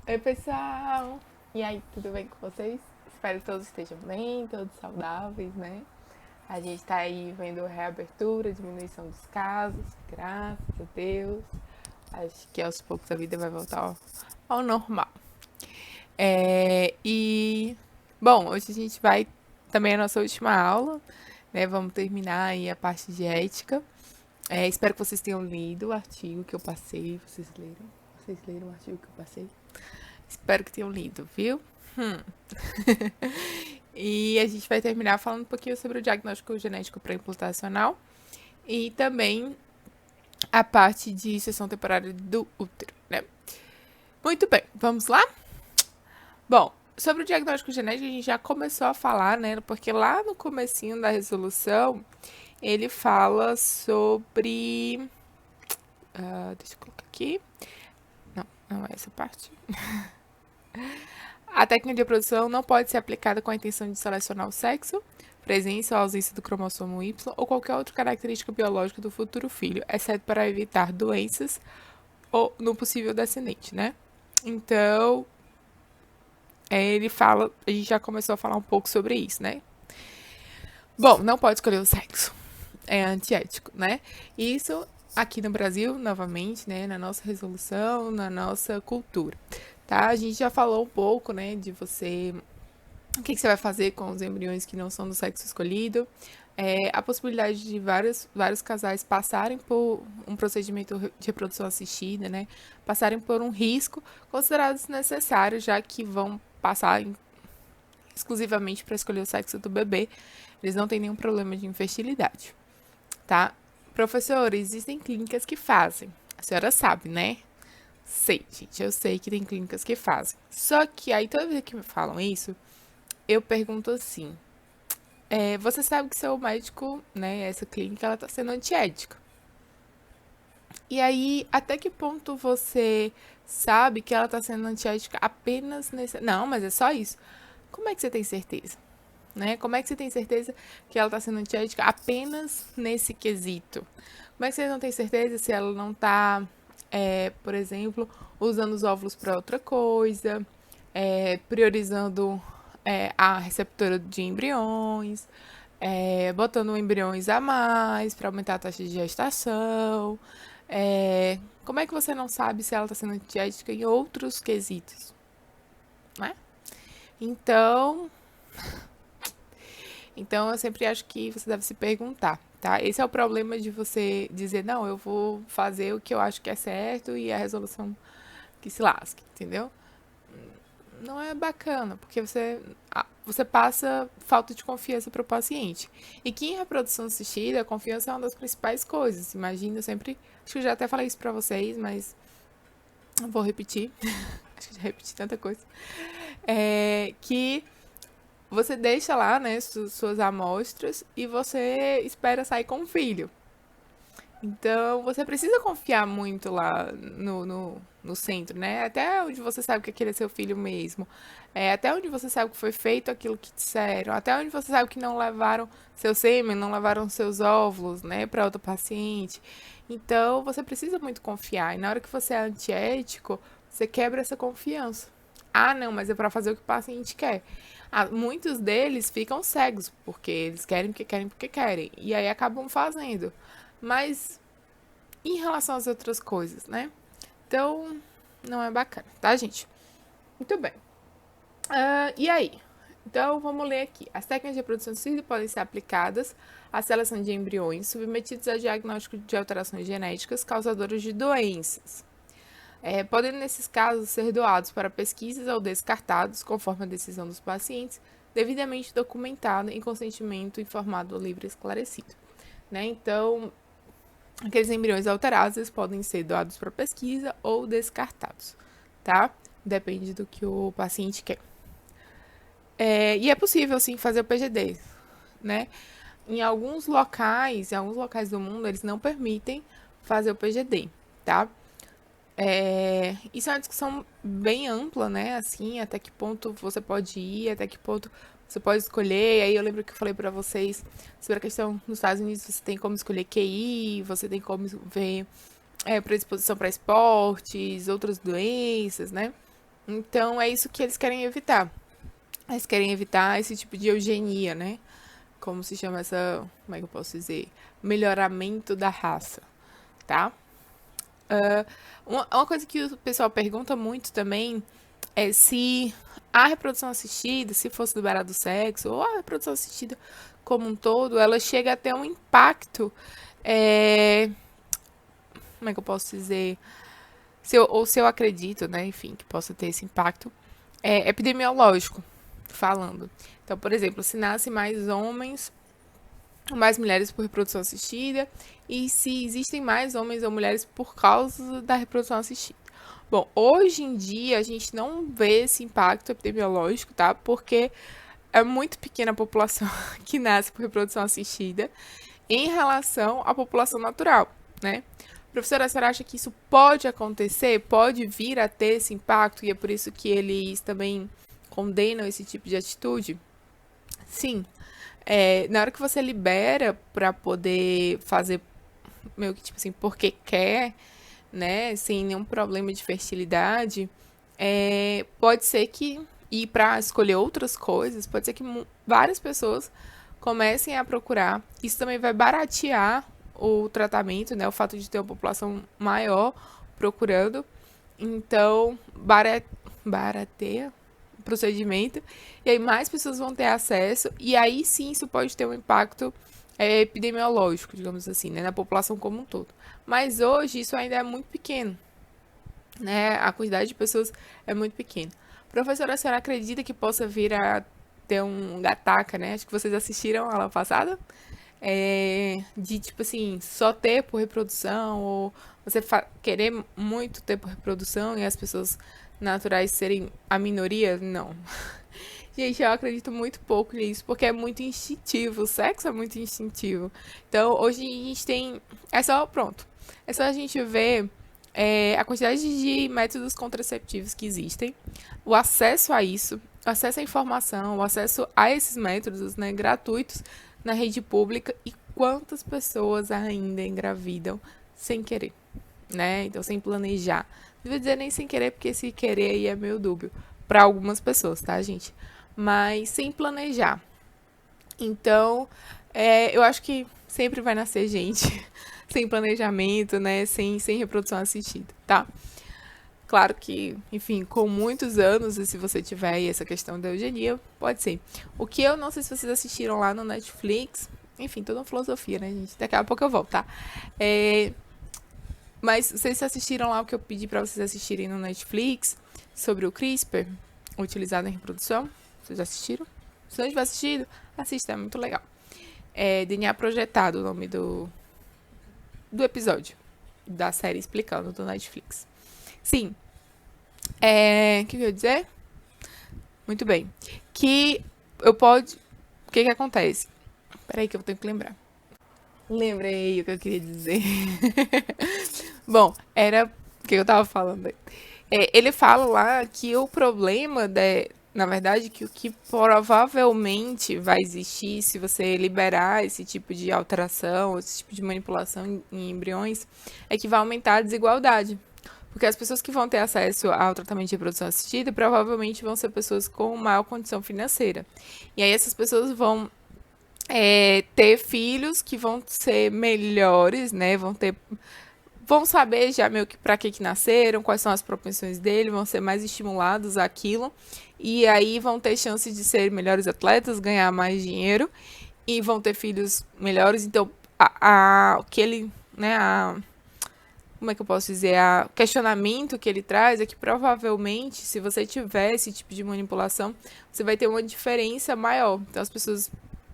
Oi, pessoal! E aí, tudo bem com vocês? Espero que todos estejam bem, todos saudáveis, né? A gente tá aí vendo reabertura, diminuição dos casos, graças a Deus. Acho que aos poucos a vida vai voltar ao normal. Bom, hoje a gente vai também a nossa última aula, né? Vamos terminar aí a parte de ética. Espero que vocês tenham lido o artigo que eu passei. Vocês leram? Vocês leram o artigo que eu passei? Espero que tenham lido, viu? E a gente vai terminar falando um pouquinho sobre o diagnóstico genético pré-implantacional e também a parte de sessão temporária do útero, né? Muito bem, vamos lá? Bom, sobre o diagnóstico genético a gente já começou a falar, né? Porque lá no comecinho da resolução ele fala sobre... deixa eu colocar aqui. Não, não é essa parte. A técnica de reprodução não pode ser aplicada com a intenção de selecionar o sexo, presença ou ausência do cromossomo Y ou qualquer outra característica biológica do futuro filho, exceto para evitar doenças ou no possível descendente, né? Então, ele fala, a gente já começou a falar um pouco sobre isso, né? Bom, não pode escolher o sexo, é antiético, né? Isso aqui no Brasil, novamente, né, na nossa resolução, na nossa cultura, tá? A gente já falou um pouco, né, de você o que você vai fazer com os embriões que não são do sexo escolhido. A possibilidade de vários casais passarem por um procedimento de reprodução assistida, né? Passarem por um risco considerado desnecessário, já que vão passar exclusivamente para escolher o sexo do bebê. Eles não têm nenhum problema de infertilidade, tá? Professor, existem clínicas que fazem. A senhora sabe, né? Sei, gente, eu sei que tem clínicas que fazem. Só que aí toda vez que me falam isso, eu pergunto assim: você sabe que seu médico, né, essa clínica, ela tá sendo antiética. E aí, até que ponto você sabe que ela tá sendo antiética apenas nesse... Não, mas é só isso. Como é que você tem certeza? Né? Como é que você tem certeza que ela tá sendo antiética apenas nesse quesito? Como é que você não tem certeza se ela não tá, por exemplo, usando os óvulos para outra coisa, priorizando a receptora de embriões, botando embriões a mais para aumentar a taxa de gestação. Como é que você não sabe se ela está sendo antiética em outros quesitos, né? Então, então eu sempre acho que você deve se perguntar, tá? Esse é o problema de você dizer, não, eu vou fazer o que eu acho que é certo e a resolução que se lasque, entendeu? Não é bacana, porque você passa falta de confiança para o paciente. E que em reprodução assistida, a confiança é uma das principais coisas. Imagina, eu sempre. Acho que eu já até falei isso para vocês, mas não vou repetir. Acho que já repeti tanta coisa. Que você deixa lá, né, suas amostras e você espera sair com o filho. Então, você precisa confiar muito lá no centro, né? Até onde você sabe que aquele é seu filho mesmo. Até onde você sabe que foi feito aquilo que disseram. Até onde você sabe que não levaram seu sêmen, não levaram seus óvulos, né, para outro paciente. Então, você precisa muito confiar. E na hora que você é antiético, você quebra essa confiança. Ah, não, mas é para fazer o que o paciente quer. Muitos deles ficam cegos, porque eles querem porque querem porque querem. E aí acabam fazendo. Mas em relação às outras coisas, né? Então, não é bacana, tá, gente? Muito bem. E aí? Então, vamos ler aqui. As técnicas de reprodução assistida podem ser aplicadas à seleção de embriões submetidos a diagnóstico de alterações genéticas causadoras de doenças. Podem, nesses casos, ser doados para pesquisas ou descartados, conforme a decisão dos pacientes, devidamente documentada em consentimento informado, livre e esclarecido. Né? Então, aqueles embriões alterados eles podem ser doados para pesquisa ou descartados, tá? Depende do que o paciente quer. E é possível, sim, fazer o PGD, né? Em alguns locais do mundo, eles não permitem fazer o PGD, tá? Isso é uma discussão bem ampla, né? Assim, até que ponto você pode ir, até que ponto você pode escolher. E aí eu lembro que eu falei pra vocês sobre a questão nos Estados Unidos, você tem como escolher QI, você tem como ver predisposição para esportes, outras doenças, né? Então, é isso que eles querem evitar. Eles querem evitar esse tipo de eugenia, né? Como se chama essa, como é que eu posso dizer? Melhoramento da raça, tá? Ah, uma coisa que o pessoal pergunta muito também é se a reprodução assistida, se fosse liberado o sexo, ou a reprodução assistida como um todo, ela chega a ter um impacto, é, como é que eu posso dizer? Ou se eu acredito, né, enfim, que possa ter esse impacto, epidemiológico, falando. Então, por exemplo, se nascem mais homens ou mais mulheres por reprodução assistida, e se existem mais homens ou mulheres por causa da reprodução assistida. Bom, hoje em dia a gente não vê esse impacto epidemiológico, tá? Porque é muito pequena a população que nasce por reprodução assistida em relação à população natural, né? Professora, a senhora acha que isso pode acontecer? Pode vir a ter esse impacto? E é por isso que eles também condenam esse tipo de atitude? Sim. Na hora que você libera para poder fazer meio que tipo assim, porque quer, né, sem nenhum problema de fertilidade, pode ser que, e para escolher outras coisas, pode ser que várias pessoas comecem a procurar. Isso também vai baratear o tratamento, né, o fato de ter uma população maior procurando. Então, barateia o procedimento, e aí mais pessoas vão ter acesso, e aí sim isso pode ter um impacto epidemiológico, digamos assim, né, na população como um todo. Mas hoje isso ainda é muito pequeno, né? A quantidade de pessoas é muito pequena. Professora, a senhora acredita que possa vir a ter um gataca, né? Acho que vocês assistiram a aula passada. De tipo assim, só ter por reprodução, ou você querer muito ter por reprodução e as pessoas naturais serem a minoria? Não. Gente, eu acredito muito pouco nisso, porque é muito instintivo, o sexo é muito instintivo. Então, hoje a gente tem. É só, pronto. É só a gente ver a quantidade de métodos contraceptivos que existem, o acesso a isso, o acesso à informação, o acesso a esses métodos, né, gratuitos na rede pública, e quantas pessoas ainda engravidam sem querer, né? Então, sem planejar. Não vou dizer nem sem querer, porque esse querer aí é meio dúbio para algumas pessoas, tá, gente? Mas sem planejar. Então, eu acho que sempre vai nascer gente sem planejamento, né? Sem reprodução assistida, tá? Claro que, enfim, com muitos anos, e se você tiver aí essa questão da eugenia, pode ser. O que eu não sei se vocês assistiram lá no Netflix, enfim, toda uma filosofia, né, gente? Daqui a pouco eu volto, tá? É, mas vocês assistiram lá o que eu pedi pra vocês assistirem no Netflix sobre o CRISPR utilizado em reprodução? Vocês já assistiram? Se não tiver assistido, assista, é muito legal. DNA Projetado, o nome do episódio da série explicando do Netflix. Sim, o que eu ia dizer? Muito bem. Que eu pode. O que que acontece? Peraí que eu tenho que lembrar. Lembrei o que eu queria dizer. Bom, era o que eu tava falando aí. Ele fala lá que o problema, na verdade, que o que provavelmente vai existir se você liberar esse tipo de alteração, esse tipo de manipulação em embriões, é que vai aumentar a desigualdade. Porque as pessoas que vão ter acesso ao tratamento de reprodução assistida provavelmente vão ser pessoas com maior condição financeira. E aí essas pessoas vão ter filhos que vão ser melhores, né? Vão saber já meio que para que nasceram, quais são as propensões dele, vão ser mais estimulados àquilo, e aí vão ter chance de ser melhores atletas, ganhar mais dinheiro, e vão ter filhos melhores. Então, aquele, né, como é que eu posso dizer, o questionamento que ele traz é que provavelmente, se você tiver esse tipo de manipulação, você vai ter uma diferença maior. Então, as pessoas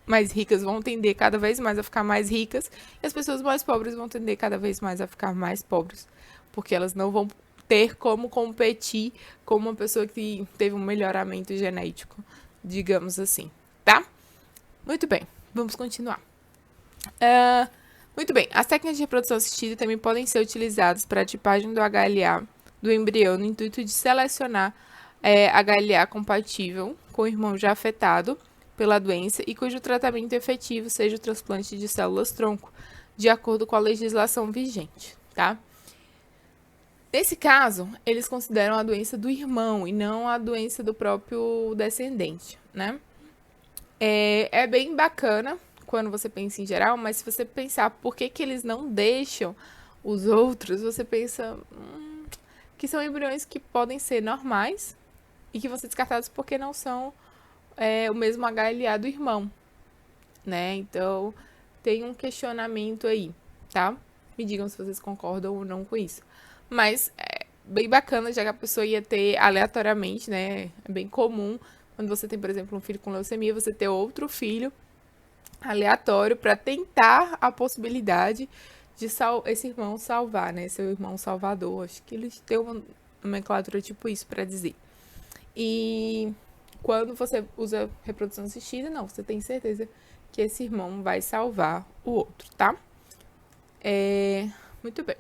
mais ricas vão tender cada vez mais a ficar mais ricas, e as pessoas mais pobres vão tender cada vez mais a ficar mais pobres, porque elas não vão ter como competir com uma pessoa que teve um melhoramento genético, digamos assim, tá? Muito bem, vamos continuar. Muito bem, as técnicas de reprodução assistida também podem ser utilizadas para a tipagem do HLA do embrião no intuito de selecionar HLA compatível com o irmão já afetado pela doença e cujo tratamento efetivo seja o transplante de células-tronco, de acordo com a legislação vigente, tá? Nesse caso, eles consideram a doença do irmão e não a doença do próprio descendente, né? É bem bacana quando você pensa em geral, mas se você pensar por que eles não deixam os outros, você pensa que são embriões que podem ser normais e que vão ser descartados porque não são o mesmo HLA do irmão, né? Então, tem um questionamento aí, tá? Me digam se vocês concordam ou não com isso. Mas é bem bacana, já que a pessoa ia ter aleatoriamente, né? É bem comum quando você tem, por exemplo, um filho com leucemia, você ter outro filho aleatório para tentar a possibilidade de esse irmão salvar, né? Seu irmão salvador. Acho que eles têm uma nomenclatura tipo isso para dizer. E quando você usa reprodução assistida, não, você tem certeza que esse irmão vai salvar o outro, tá? Muito bem.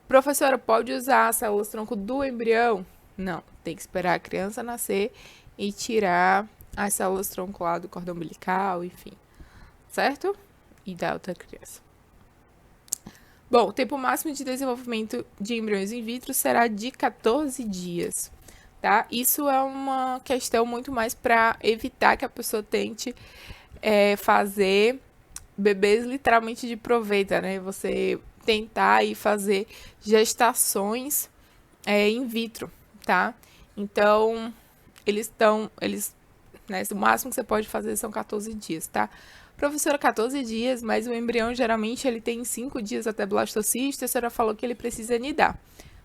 Professora, pode usar as células tronco do embrião? Não, tem que esperar a criança nascer e tirar as células tronco lá do cordão umbilical, enfim. Certo? E da outra criança. Bom, o tempo máximo de desenvolvimento de embriões in vitro será de 14 dias, tá? Isso é uma questão muito mais para evitar que a pessoa tente fazer bebês literalmente de proveta, né? Você tentar e fazer gestações in vitro, tá? Então, né, o máximo que você pode fazer são 14 dias, tá? Professora, 14 dias, mas o embrião geralmente ele tem 5 dias até blastocisto, a senhora falou que ele precisa nidar.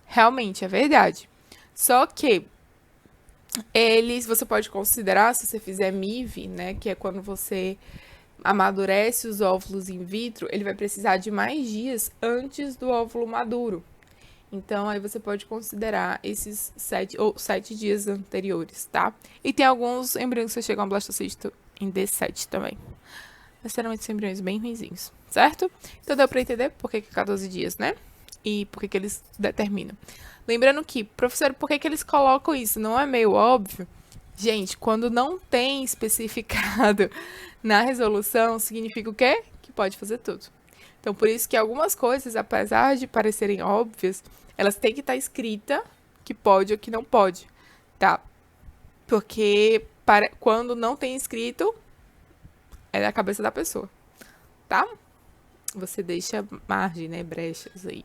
Realmente, é verdade. Só que você pode considerar, se você fizer MIV, né, que é quando você amadurece os óvulos in vitro, ele vai precisar de mais dias antes do óvulo maduro. Então, aí você pode considerar esses 7 dias anteriores, tá? E tem alguns embriões que chegam a blastocisto em D7 também. Mas geralmente são embriões bem ruinzinhos, certo? Então deu pra entender por que 14 dias, né? E por que eles determinam. Lembrando que, professor, por que eles colocam isso? Não é meio óbvio? Gente, quando não tem especificado na resolução, significa o quê? Que pode fazer tudo. Então, por isso que algumas coisas, apesar de parecerem óbvias, elas têm que estar escrita que pode ou que não pode, tá? Porque quando não tem escrito, é da cabeça da pessoa, tá? Você deixa margem, né? Brechas aí.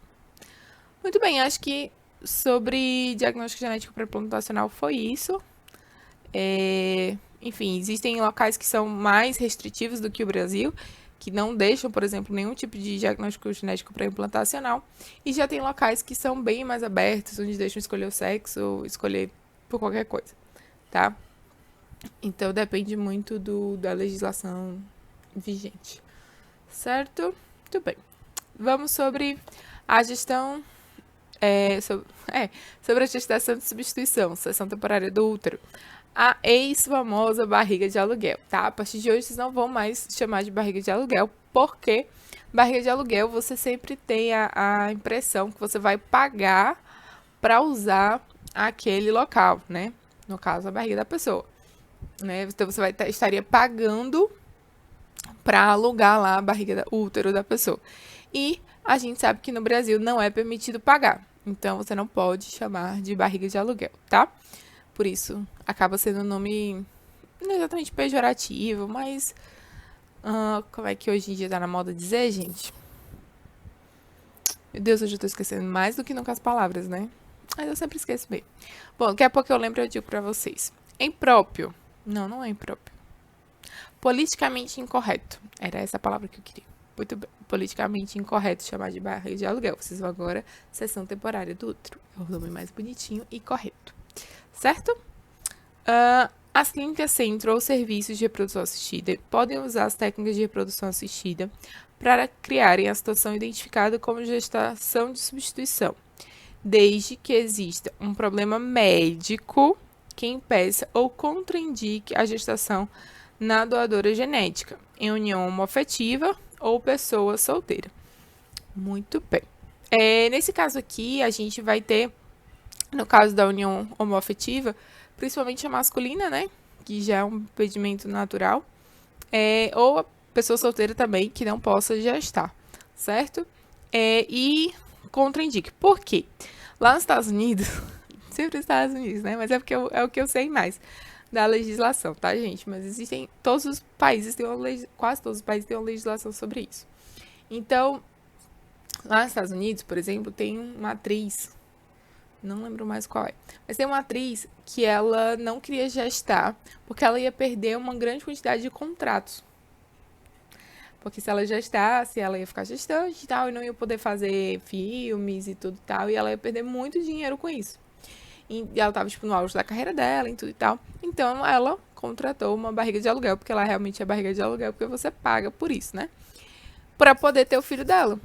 Muito bem, acho que sobre diagnóstico genético pré-implantacional foi isso. Enfim, existem locais que são mais restritivos do que o Brasil, que não deixam, por exemplo, nenhum tipo de diagnóstico genético pré-implantacional. E já tem locais que são bem mais abertos, onde deixam escolher o sexo ou escolher por qualquer coisa, tá? Então depende muito da legislação vigente. Certo? Muito bem. Vamos sobre a gestão. Sobre a gestação de substituição, cessão temporária do útero. A ex-famosa barriga de aluguel, tá? A partir de hoje vocês não vão mais chamar de barriga de aluguel, porque barriga de aluguel você sempre tem a impressão que você vai pagar para usar aquele local, né? No caso, a barriga da pessoa, né? Então você estaria pagando para alugar lá a barriga, o útero da pessoa. E a gente sabe que no Brasil não é permitido pagar. Então, você não pode chamar de barriga de aluguel, tá? Por isso, acaba sendo um nome não exatamente pejorativo, mas... como é que hoje em dia tá na moda dizer, gente? Meu Deus, hoje eu tô esquecendo mais do que nunca as palavras, né? Mas eu sempre esqueço bem. Bom, daqui a pouco eu lembro e eu digo pra vocês. Impróprio. Não é impróprio. Politicamente incorreto. Era essa a palavra que eu queria. Muito bem. Politicamente incorreto chamar de barriga de aluguel. Vocês vão agora, sessão temporária do útero. É o nome mais bonitinho e correto. Certo? As clínicas centro ou serviços de reprodução assistida podem usar as técnicas de reprodução assistida para criarem a situação identificada como gestação de substituição, desde que exista um problema médico que impeça ou contraindique a gestação na doadora genética, em união homoafetiva ou pessoa solteira. Muito bem. Nesse caso aqui, a gente vai ter, no caso da união homoafetiva, principalmente a masculina, né? Que já é um impedimento natural. Ou a pessoa solteira também, que não possa gestar, certo? E contraindique. Por quê? Lá nos Estados Unidos, sempre os Estados Unidos, né? Mas é porque é o que eu sei mais da legislação, tá, gente? Mas existem, todos os países têm quase todos os países têm uma legislação sobre isso. Então, lá nos Estados Unidos, por exemplo, tem uma atriz, não lembro mais qual é, mas tem uma atriz que ela não queria gestar porque ela ia perder uma grande quantidade de contratos. Porque se ela gestasse, ela ia ficar gestante e tal, e não ia poder fazer filmes e tudo e tal, e ela ia perder muito dinheiro com isso. E ela tava, tipo, no auge da carreira dela e tudo e tal. Então ela contratou uma barriga de aluguel, porque ela realmente é barriga de aluguel, porque você paga por isso, né? Pra poder ter o filho dela.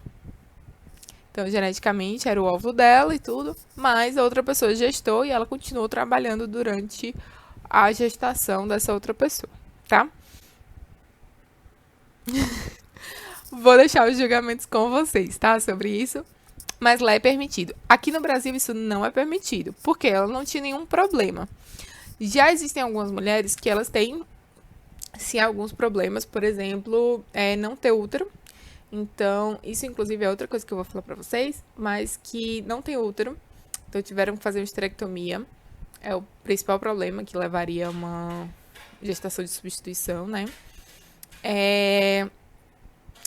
Então, geneticamente, era o óvulo dela e tudo, mas a outra pessoa gestou e ela continuou trabalhando durante a gestação dessa outra pessoa, tá? Vou deixar os julgamentos com vocês, tá? Sobre isso. Mas lá é permitido. Aqui no Brasil isso não é permitido, porque ela não tinha nenhum problema. Já existem algumas mulheres que elas têm, sim, alguns problemas, por exemplo, não ter útero. Então, isso inclusive é outra coisa que eu vou falar pra vocês, mas que não tem útero, então tiveram que fazer uma esterectomia. É o principal problema que levaria a uma gestação de substituição, né? É...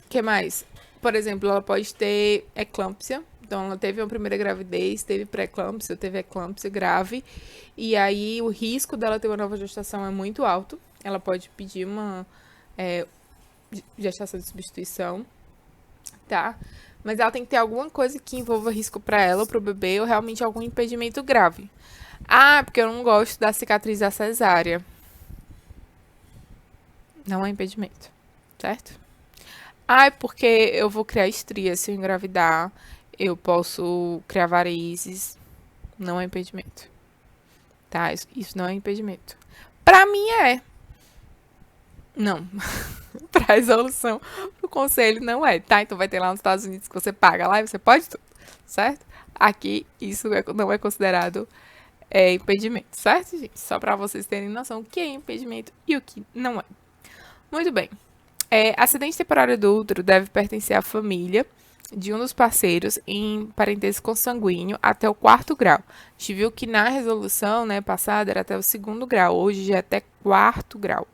que mais? Por exemplo, ela pode ter eclâmpsia. Então, ela teve uma primeira gravidez, teve pré-eclâmpsia, teve eclâmpsia grave. E aí, o risco dela ter uma nova gestação é muito alto. Ela pode pedir uma é, gestação de substituição, tá? Mas ela tem que ter alguma coisa que envolva risco para ela, para o bebê, ou realmente algum impedimento grave. Ah, porque eu não gosto da cicatriz da cesárea. Não é impedimento, certo? Ah, é porque eu vou criar estria se eu engravidar. Eu posso criar varizes. Não é impedimento, tá? Isso não é impedimento. Pra mim é. Não. Pra resolução do conselho não é, tá? Então vai ter lá nos Estados Unidos que você paga lá e você pode tudo, certo? Aqui isso não é considerado impedimento, certo, gente? Só pra vocês terem noção o que é impedimento e o que não é. Muito bem. Acidente temporário do útero deve pertencer à família de um dos parceiros em parentesco consanguíneo até o quarto grau. A gente viu que na resolução, né, passada era até o segundo grau, hoje já é até quarto grau.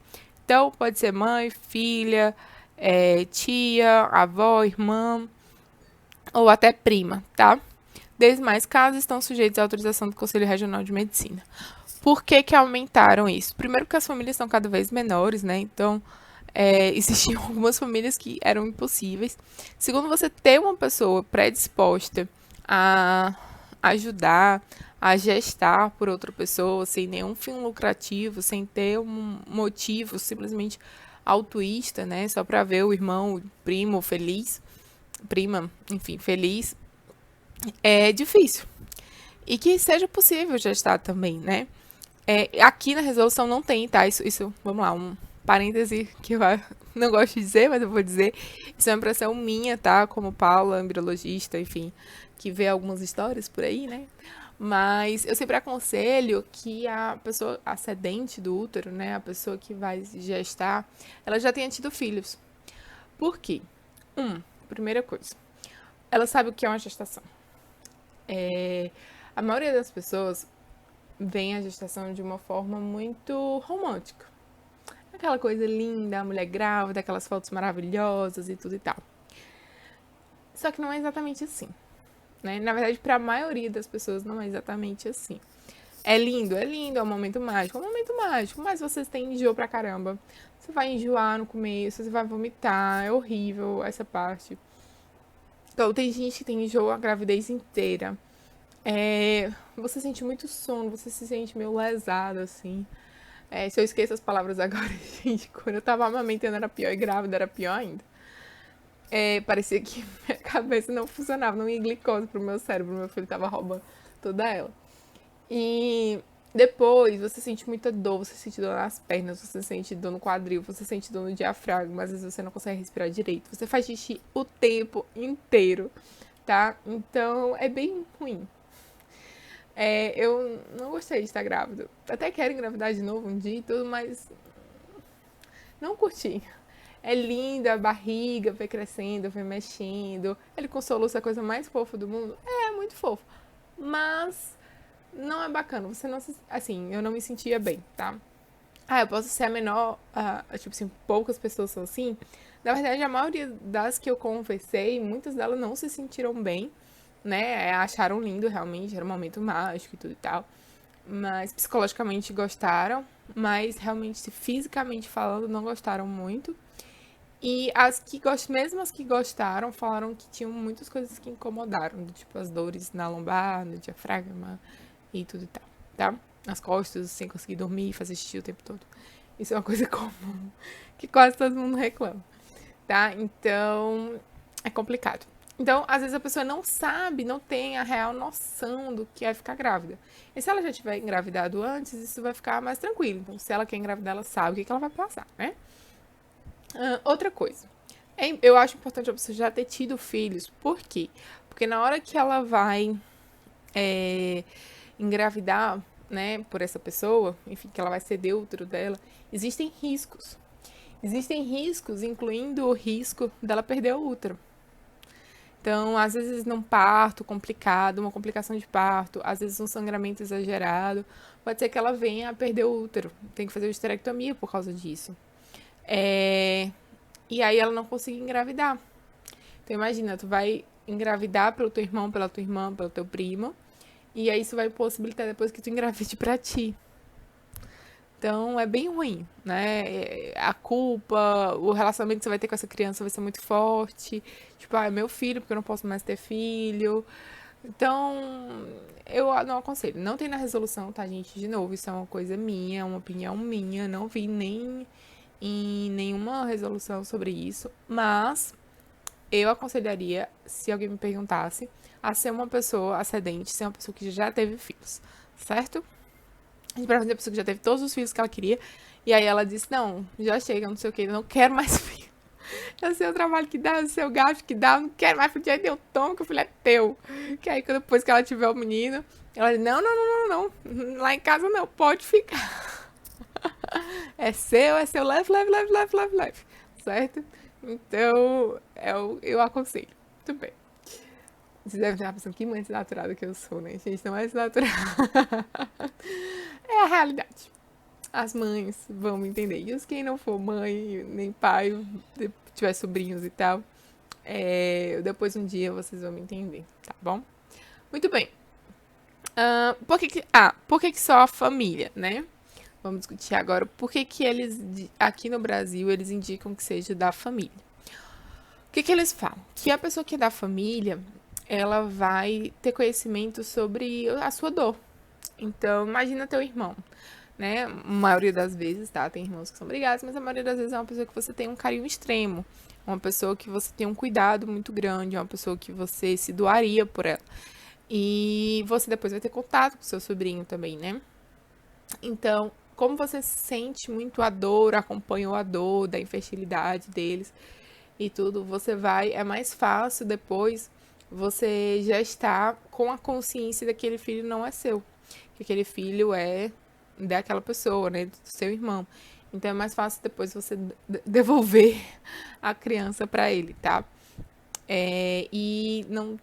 Então, pode ser mãe, filha, tia, avó, irmã ou até prima, tá? Demais casos estão sujeitos à autorização do Conselho Regional de Medicina. Por que que aumentaram isso? Primeiro porque as famílias estão cada vez menores, né? Então, existiam algumas famílias que eram impossíveis. Segundo, você ter uma pessoa predisposta a ajudar, a gestar por outra pessoa, sem nenhum fim lucrativo, sem ter um motivo simplesmente altruísta, né? Só para ver o irmão, o primo feliz, prima, enfim, feliz, é difícil. E que seja possível gestar também, né? Aqui na resolução não tem, tá? Vamos lá, um parêntese que eu não gosto de dizer, mas eu vou dizer. Isso é uma impressão minha, tá? Como Paula, embriologista, enfim, que vê algumas histórias por aí, né? Mas eu sempre aconselho que a pessoa ascendente do útero, né? A pessoa que vai gestar, ela já tenha tido filhos. Por quê? Primeira coisa, ela sabe o que é uma gestação. A maioria das pessoas vem a gestação de uma forma muito romântica. Aquela coisa linda, a mulher grávida, aquelas fotos maravilhosas e tudo e tal. Só que não é exatamente assim, né? Na verdade, para a maioria das pessoas não é exatamente assim. É lindo, é um momento mágico, mas vocês têm enjoo pra caramba. Você vai enjoar no começo, você vai vomitar, é horrível essa parte. Então, tem gente que tem enjoo a gravidez inteira. Você sente muito sono, você se sente meio lesado, assim. Se eu esqueço as palavras agora, gente, quando eu tava amamentando era pior e grávida era pior ainda. Parecia que minha cabeça não funcionava, não ia glicose pro meu cérebro, meu filho tava roubando toda ela. E depois você sente muita dor, você sente dor nas pernas, você sente dor no quadril, você sente dor no diafragma, às vezes você não consegue respirar direito, você faz xixi o tempo inteiro, tá? Então é bem ruim. Eu não gostei de estar grávida. Até quero engravidar de novo um dia e tudo, mas não curti. É linda a barriga, vai crescendo, vai mexendo. Ele com soluço é a coisa mais fofa do mundo. É muito fofo. mas não é bacana. Você não se, assim, eu não me sentia bem, tá? Ah, eu posso ser a menor, tipo assim, poucas pessoas são assim. Na verdade, a maioria das que eu conversei, muitas delas não se sentiram bem, né? Acharam lindo realmente, era um momento mágico e tudo e tal. Mas psicologicamente gostaram, mas realmente fisicamente falando não gostaram muito. E as que mesmo as que gostaram, falaram que tinham muitas coisas que incomodaram, do tipo as dores na lombar, no diafragma e tudo e tal, tá? Nas costas, sem conseguir dormir, fazer xixi o tempo todo. Isso é uma coisa comum, que quase todo mundo reclama, tá? Então, é complicado. Então, às vezes a pessoa não sabe, não tem a real noção do que é ficar grávida. E se ela já tiver engravidado antes, isso vai ficar mais tranquilo. Então, se ela quer engravidar, ela sabe o que ela vai passar, né? Outra coisa. Eu acho importante a pessoa já ter tido filhos. Por quê? Porque na hora que ela vai é, engravidar, né, por essa pessoa, enfim, que ela vai ceder o útero dela, existem riscos. Existem riscos, incluindo o risco dela perder o útero. Então, às vezes, num parto complicado, uma complicação de parto, às vezes um sangramento exagerado, pode ser que ela venha a perder o útero. Tem que fazer esterectomia por causa disso. É... E aí ela não consegue engravidar. Então, imagina, tu vai engravidar pelo teu irmão, pela tua irmã, pelo teu primo, e aí isso vai possibilitar depois que tu engravide pra ti. Então é bem ruim, né? A culpa, o relacionamento que você vai ter com essa criança vai ser muito forte. Tipo, ah, é meu filho, porque eu não posso mais ter filho. Então, eu não aconselho. Não tem na resolução, tá, gente? De novo, isso é uma coisa minha, uma opinião minha. Não vi nem em nenhuma resolução sobre isso. Mas eu aconselharia, se alguém me perguntasse, a ser uma pessoa ascendente, ser uma pessoa que já teve filhos, certo? A gente preferência a pessoa que já teve todos os filhos que ela queria. E aí ela disse, não, já chega, não sei o que, não quero mais filho. Eu sei o trabalho que dá, eu sei o gasto que dá, eu não quero mais filho, já deu tom, que o filho é teu. Que aí depois que ela tiver o menino, ela diz, não, não, não, não, não, lá em casa não, pode ficar. É seu, leve, leve, leve, leve, leve, leve. Certo? Então, eu aconselho. Muito bem. Vocês devem estar pensando que mãe desnaturada que eu sou, né? Gente, não é desnaturada. É a realidade. As mães vão me entender. E os quem não for mãe, nem pai, tiver sobrinhos e tal, depois um dia vocês vão me entender, tá bom? Muito bem. Por que só a família, né? Vamos discutir agora por que eles, aqui no Brasil, eles indicam que seja da família. O que eles falam? Que a pessoa que é da família, ela vai ter conhecimento sobre a sua dor. Então, imagina teu irmão, né? A maioria das vezes, tá? Tem irmãos que são brigados, mas a maioria das vezes é uma pessoa que você tem um carinho extremo. Uma pessoa que você tem um cuidado muito grande, uma pessoa que você se doaria por ela. E você depois vai ter contato com seu sobrinho também, né? Então, como você sente muito a dor, acompanhou a dor da infertilidade deles e tudo, é mais fácil depois você já estar com a consciência daquele filho não é seu, que aquele filho é daquela pessoa, né, do seu irmão. Então é mais fácil depois você devolver a criança para ele, tá? E não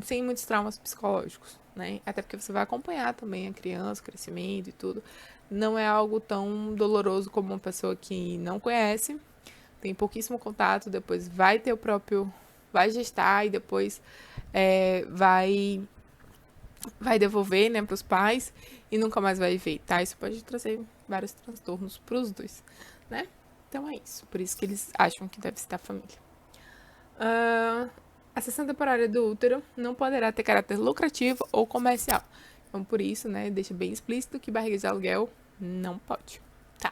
sem muitos traumas psicológicos, né? Até porque você vai acompanhar também a criança, o crescimento e tudo. Não é algo tão doloroso como uma pessoa que não conhece, tem pouquíssimo contato, depois vai ter o próprio, vai gestar e depois vai devolver, né, para os pais e nunca mais vai ver, tá? Isso pode trazer vários transtornos para os dois, né? Então é isso, por isso que eles acham que deve estar a família. A sessão temporária do útero não poderá ter caráter lucrativo ou comercial. Então, por isso, né, deixa bem explícito que barriga de aluguel não pode. Tá.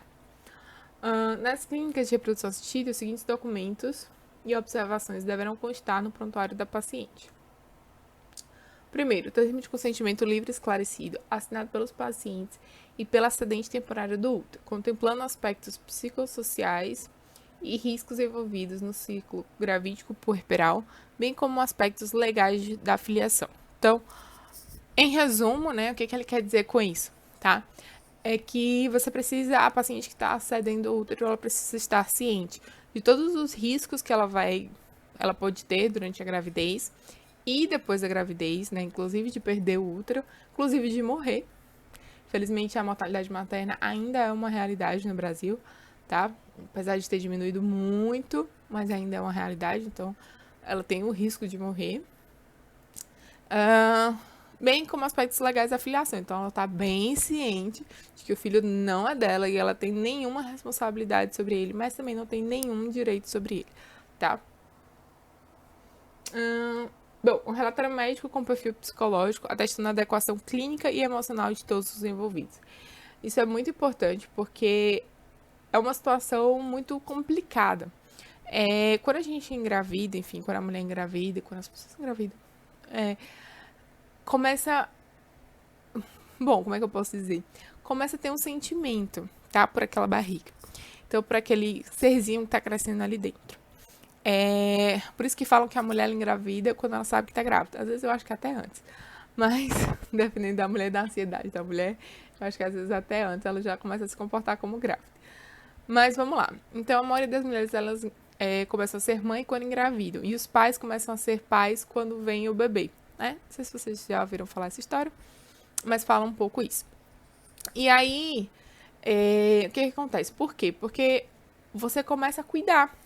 Nas clínicas de reprodução assistida, os seguintes documentos e observações deverão constar no prontuário da paciente. Primeiro, termo de consentimento livre e esclarecido, assinado pelos pacientes e pela ascendente temporária do útero, contemplando aspectos psicossociais e riscos envolvidos no ciclo gravídico puerperal, bem como aspectos legais da filiação. Então, em resumo, né, o que ele quer dizer com isso, tá? É que a paciente que está cedendo o útero, ela precisa estar ciente de todos os riscos que ela pode ter durante a gravidez e depois da gravidez, né? Inclusive de perder o útero, inclusive de morrer. Felizmente, a mortalidade materna ainda é uma realidade no Brasil, tá? Apesar de ter diminuído muito, mas ainda é uma realidade, então ela tem o risco de morrer. Ah, bem como aspectos legais da filiação. Então, ela está bem ciente de que o filho não é dela e ela tem nenhuma responsabilidade sobre ele, mas também não tem nenhum direito sobre ele, tá? Bom, um relatório médico com perfil psicológico atestando a adequação clínica e emocional de todos os envolvidos. Isso é muito importante porque é uma situação muito complicada. Quando a gente engravida, enfim, quando a mulher engravida, quando as pessoas engravidam, começa. Bom, como é que eu posso dizer? Começa a ter um sentimento, tá? Por aquela barriga. Então, por aquele serzinho que tá crescendo ali dentro. Por isso que falam que a mulher ela engravida quando ela sabe que tá grávida. Às vezes eu acho que até antes. Mas, dependendo da mulher, da ansiedade da mulher, eu acho que às vezes até antes ela já começa a se comportar como grávida. Mas vamos lá. Então, a maioria das mulheres, elas começam a ser mãe quando engravidam. E os pais começam a ser pais quando vem o bebê, né? Não sei se vocês já ouviram falar essa história, mas fala um pouco isso. E aí, o que acontece? Por quê? Porque você começa a cuidar.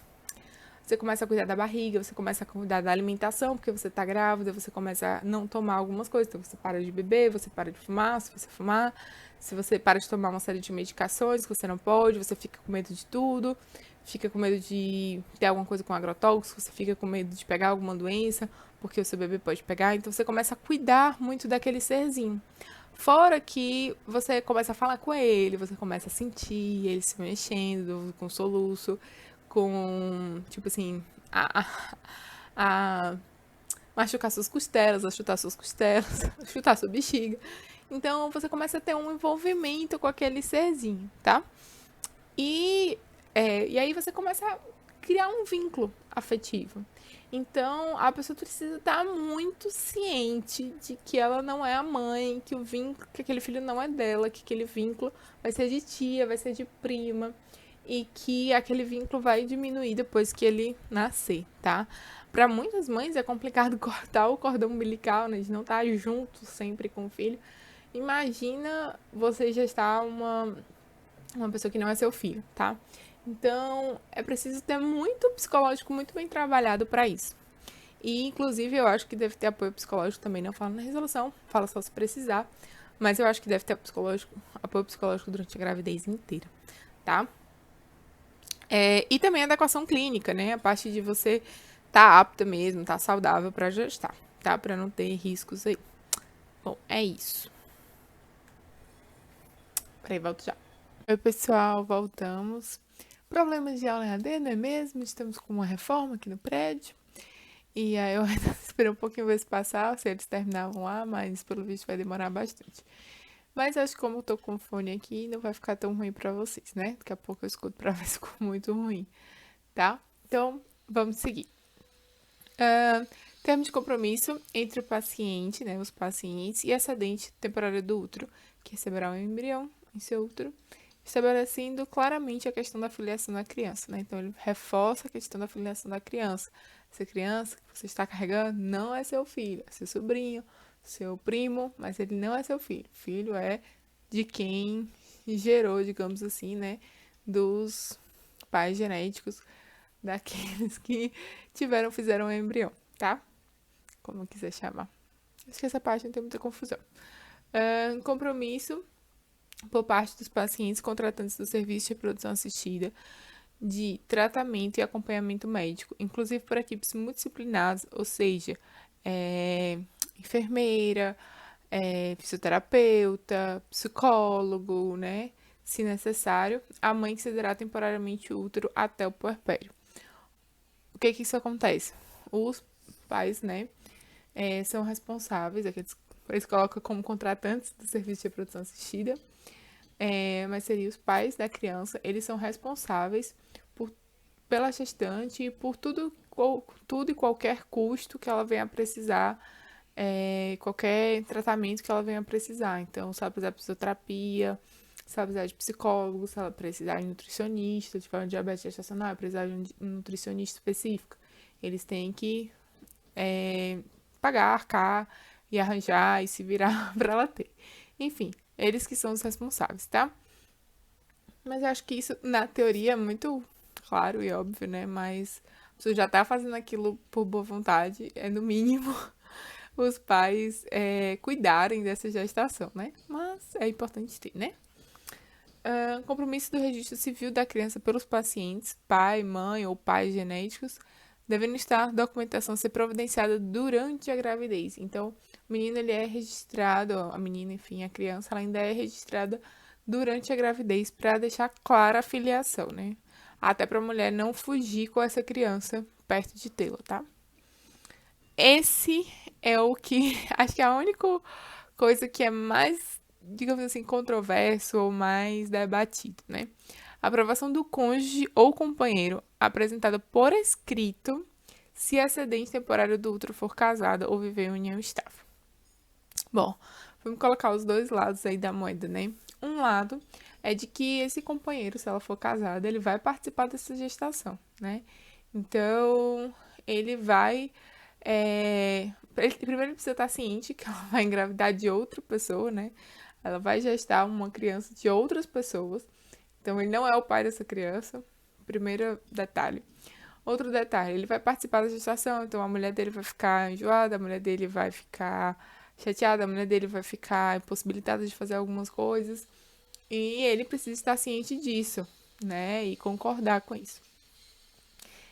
Você começa a cuidar da barriga, você começa a cuidar da alimentação, porque você tá grávida, você começa a não tomar algumas coisas. Então, você para de beber, você para de fumar, se você fumar, se você para de tomar uma série de medicações que você não pode, você fica com medo de tudo, fica com medo de ter alguma coisa com agrotóxico, você fica com medo de pegar alguma doença, porque o seu bebê pode pegar. Então, você começa a cuidar muito daquele serzinho. Fora que você começa a falar com ele, você começa a sentir ele se mexendo, com soluço, com, tipo assim, a machucar suas costelas, a chutar suas costelas, a chutar sua bexiga. Então você começa a ter um envolvimento com aquele serzinho, tá? E, e aí você começa a criar um vínculo afetivo. Então a pessoa precisa estar muito ciente de que ela não é a mãe, que o vínculo, que aquele filho não é dela, que aquele vínculo vai ser de tia, vai ser de prima e que aquele vínculo vai diminuir depois que ele nascer, tá? Para muitas mães é complicado cortar o cordão umbilical, né, de não estar junto sempre com o filho. Imagina você gestar uma pessoa que não é seu filho, tá? Então, é preciso ter muito psicológico muito bem trabalhado para isso. E, inclusive, eu acho que deve ter apoio psicológico também, não fala na resolução, fala só se precisar. Mas eu acho que deve ter apoio psicológico durante a gravidez inteira, tá? E também a adequação clínica, né? A parte de você tá apta mesmo, tá saudável para gestar, tá? Para não ter riscos aí. Bom, é isso. Peraí, volto já. Oi, pessoal, voltamos. Problemas de aula EAD, não é mesmo? Estamos com uma reforma aqui no prédio. E aí eu ainda esperei um pouquinho ver se passar, se eles terminavam lá, mas pelo visto vai demorar bastante. Mas acho que como eu tô com o fone aqui, não vai ficar tão ruim pra vocês, né? Daqui a pouco eu escuto pra ver se ficou muito ruim, tá? Então, vamos seguir. Termo de compromisso entre o paciente, né, os pacientes e a cedente temporária do útero, que receberá um embrião em seu útero, estabelecendo claramente a questão da filiação da criança, né? Então ele reforça a questão da filiação da criança. Essa criança que você está carregando não é seu filho, é seu sobrinho, seu primo, mas ele não é seu filho. Filho é de quem gerou, digamos assim, né, dos pais genéticos daqueles que fizeram um embrião, tá? Como quiser chamar. Acho que essa parte não tem muita confusão. Compromisso por parte dos pacientes contratantes do serviço de reprodução assistida de tratamento e acompanhamento médico, inclusive por equipes multidisciplinares, ou seja, enfermeira, fisioterapeuta, psicólogo, né? Se necessário, a mãe que cederá temporariamente o útero até o puerpério. O que isso acontece? Os pais, né, são responsáveis, eles colocam como contratantes do serviço de reprodução assistida, mas seriam os pais da criança, eles são responsáveis por, pela gestante e por tudo e qualquer custo que ela venha a precisar, qualquer tratamento que ela venha a precisar. Então, se ela precisar de fisioterapia, se ela precisar de psicólogo, se ela precisar de nutricionista, se tiver um diabetes gestacional, precisar de um nutricionista específico, eles têm que pagar, arcar e arranjar e se virar pra ela ter. Enfim, eles que são os responsáveis, tá? Mas eu acho que isso, na teoria, é muito claro e óbvio, né? Mas a pessoa já tá fazendo aquilo por boa vontade, é no mínimo os pais cuidarem dessa gestação, né? Mas é importante ter, né? Compromisso do registro civil da criança pelos pacientes, pai, mãe ou pais genéticos, devendo estar documentação ser providenciada durante a gravidez. Então, o menino ele é registrado, a menina, enfim, a criança, ela ainda é registrada durante a gravidez para deixar clara a filiação, né? Até para a mulher não fugir com essa criança perto de tê-la, tá? Esse é o que acho que é a única coisa que é mais, digamos assim, controverso ou mais debatido, né? A aprovação do cônjuge ou companheiro apresentada por escrito se excedente temporário do outro for casada ou viver em união estável. Bom, vamos colocar os dois lados aí da moeda, né? Um lado é de que esse companheiro, se ela for casada, ele vai participar dessa gestação, né? Então, ele vai. Primeiro ele precisa estar ciente que ela vai engravidar de outra pessoa, né? Ela vai gestar uma criança de outras pessoas. Então, ele não é o pai dessa criança. Primeiro detalhe. Outro detalhe, ele vai participar da gestação, então a mulher dele vai ficar enjoada, a mulher dele vai ficar chateada, a mulher dele vai ficar impossibilitada de fazer algumas coisas. E ele precisa estar ciente disso, né? E concordar com isso.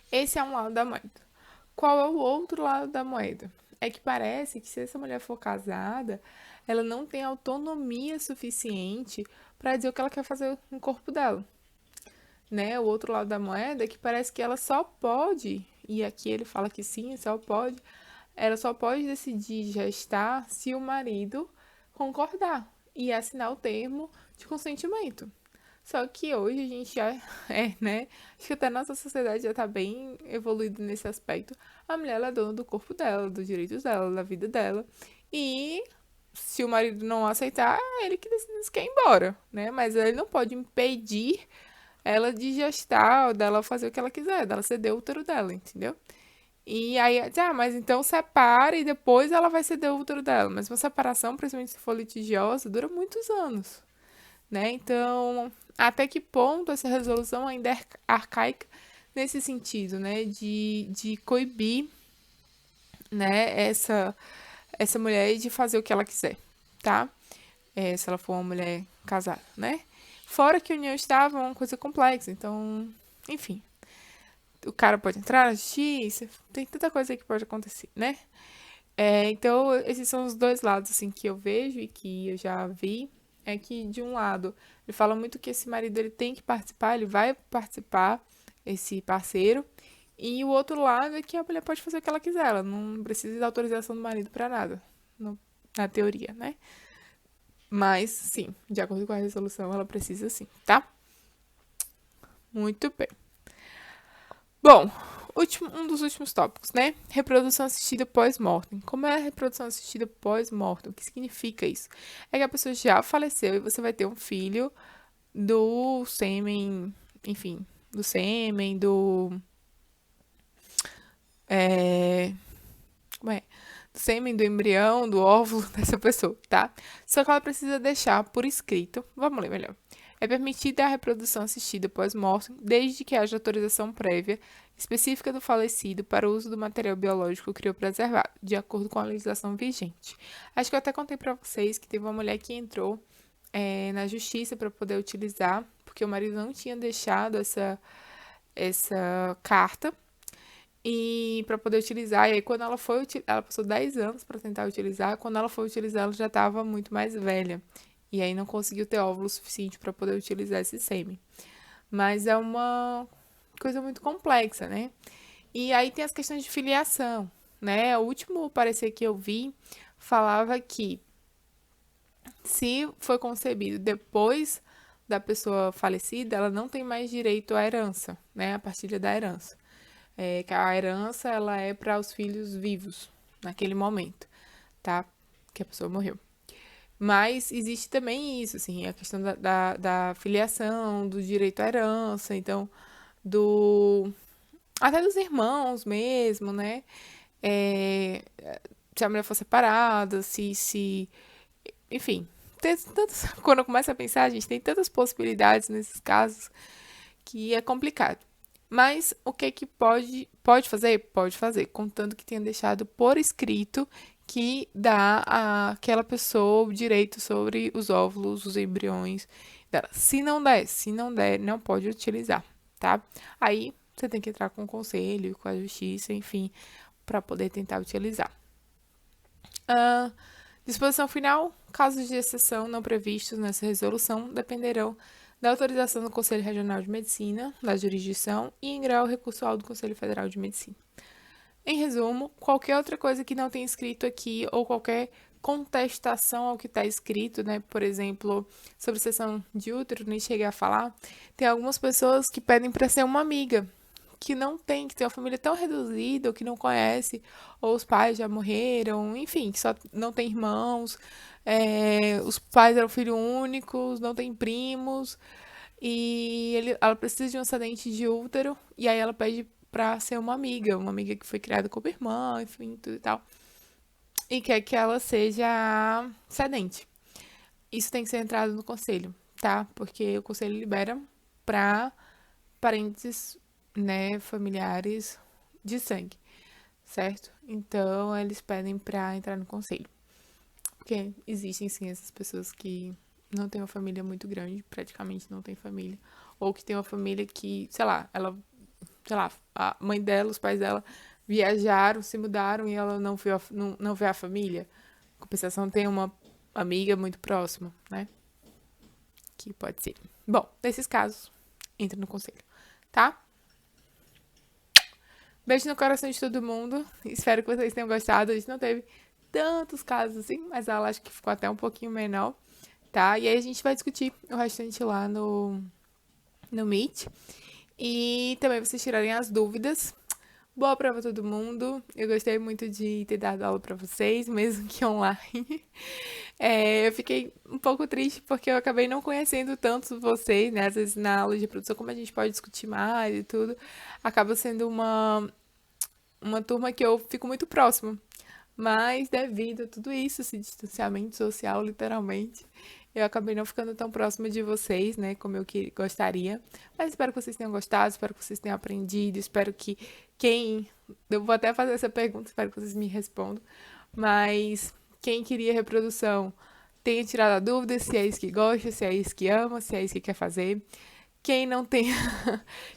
Esse é um lado da moeda. Qual é o outro lado da moeda? É que parece que se essa mulher for casada, ela não tem autonomia suficiente para dizer o que ela quer fazer no corpo dela, né? O outro lado da moeda é que parece que ela só pode, e aqui ele fala que sim, só pode, ela só pode decidir gestar se o marido concordar e assinar o termo de consentimento. Só que hoje a gente já né? Acho que até a nossa sociedade já tá bem evoluída nesse aspecto. A mulher ela é dona do corpo dela, dos direitos dela, da vida dela. E se o marido não aceitar, é ele que decide se quer ir embora, né? Mas ele não pode impedir ela de gestar, dela fazer o que ela quiser, dela ceder o útero dela, entendeu? E aí, mas então separa e depois ela vai ceder o útero dela. Mas uma separação, principalmente se for litigiosa, dura muitos anos, né? Então, até que ponto essa resolução ainda é arcaica nesse sentido, né? De coibir, né, essa mulher de fazer o que ela quiser, tá? Se ela for uma mulher casada, né? Fora que a união estável é uma coisa complexa, então, enfim. O cara pode entrar na justiça, tem tanta coisa aí que pode acontecer, né? Então, esses são os dois lados, assim, que eu vejo e que eu já vi. É que, de um lado, ele fala muito que esse marido ele tem que participar, ele vai participar, esse parceiro. E o outro lado é que a mulher pode fazer o que ela quiser, ela não precisa da autorização do marido pra nada, na teoria, né? Mas, sim, de acordo com a resolução, ela precisa sim, tá? Muito bem. Bom, um dos últimos tópicos, né? Reprodução assistida pós-mortem. Como é a reprodução assistida pós-mortem? O que significa isso? É que a pessoa já faleceu e você vai ter um filho do sêmen, enfim, do sêmen, é, como é? Do sêmen, do embrião, do óvulo dessa pessoa, tá? Só que ela precisa deixar por escrito. Vamos ler melhor. É permitida a reprodução assistida pós-mortem, desde que haja autorização prévia específica do falecido para o uso do material biológico criopreservado, de acordo com a legislação vigente. Acho que eu até contei para vocês que teve uma mulher que entrou na justiça para poder utilizar, porque o marido não tinha deixado essa carta e para poder utilizar. E aí, quando ela passou 10 anos para tentar utilizar, quando ela foi utilizar, ela já estava muito mais velha. E aí não conseguiu ter óvulo suficiente para poder utilizar esse sêmen. Mas é uma coisa muito complexa, né? E aí tem as questões de filiação, né? O último parecer que eu vi falava que se foi concebido depois da pessoa falecida, ela não tem mais direito à herança, né? A partilha da herança. Que a herança ela é para os filhos vivos naquele momento, tá? Que a pessoa morreu. Mas existe também isso, assim, a questão da filiação, do direito à herança, então, até dos irmãos mesmo, né? É, se a mulher for separada, enfim, quando eu começo a pensar, a gente tem tantas possibilidades nesses casos que é complicado. Mas o que pode fazer? Pode fazer, contanto que tenha deixado por escrito que dá àquela pessoa o direito sobre os óvulos, os embriões dela. Se não der, não pode utilizar, tá? Aí você tem que entrar com o conselho, com a justiça, enfim, para poder tentar utilizar. Ah, disposição final: casos de exceção não previstos nessa resolução dependerão da autorização do Conselho Regional de Medicina, da jurisdição e em grau recursual do Conselho Federal de Medicina. Em resumo, qualquer outra coisa que não tenha escrito aqui ou qualquer contestação ao que está escrito, né? Por exemplo, sobre seção de útero, nem cheguei a falar. Tem algumas pessoas que pedem para ser uma amiga, que tem uma família tão reduzida, ou que não conhece, ou os pais já morreram, enfim, que só não tem irmãos, os pais eram filhos únicos, não tem primos, e ela precisa de um acidente de útero, e aí ela pede pra ser uma amiga que foi criada como irmã, enfim, tudo e tal, e quer que ela seja cedente. Isso tem que ser entrado no conselho, tá? Porque o conselho libera pra parentes, né, familiares de sangue, certo? Então, eles pedem pra entrar no conselho. Porque existem, sim, essas pessoas que não têm uma família muito grande, praticamente não tem família. Ou que tem uma família que, sei lá, a mãe dela, os pais dela viajaram, se mudaram e ela não vê a família. Em compensação, tem uma amiga muito próxima, né? Que pode ser. Bom, nesses casos, entra no conselho, tá? Beijo no coração de todo mundo. Espero que vocês tenham gostado. A gente não teve tantos casos assim, mas ela acho que ficou até um pouquinho menor, tá? E aí a gente vai discutir o restante lá no Meet. E também vocês tirarem as dúvidas. Boa prova a todo mundo. Eu gostei muito de ter dado aula pra vocês, mesmo que online. Eu fiquei um pouco triste porque eu acabei não conhecendo tanto vocês, né? Às vezes na aula de produção, como a gente pode discutir mais e tudo, acaba sendo uma turma que eu fico muito próximo. Mas devido a tudo isso, esse distanciamento social, literalmente, eu acabei não ficando tão próxima de vocês, né, como eu gostaria. Mas espero que vocês tenham gostado, espero que vocês tenham aprendido, espero que quem... Eu vou até fazer essa pergunta, espero que vocês me respondam. Mas quem queria reprodução tenha tirado a dúvida se é isso que gosta, se é isso que ama, se é isso que quer fazer. Quem não tem,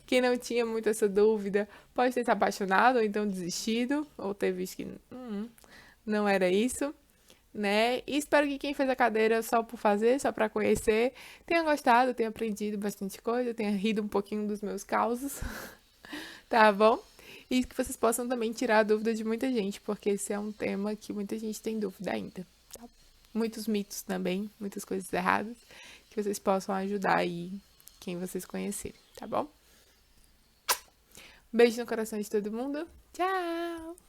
quem não tinha muito essa dúvida, pode ter se apaixonado ou então desistido, ou ter visto que não era isso, né? E espero que quem fez a cadeira só por fazer, só para conhecer, tenha gostado, tenha aprendido bastante coisa, tenha rido um pouquinho dos meus causos, tá bom? E que vocês possam também tirar a dúvida de muita gente, porque esse é um tema que muita gente tem dúvida ainda, tá? Muitos mitos também, muitas coisas erradas, que vocês possam ajudar aí quem vocês conhecerem, tá bom? Beijo no coração de todo mundo. Tchau!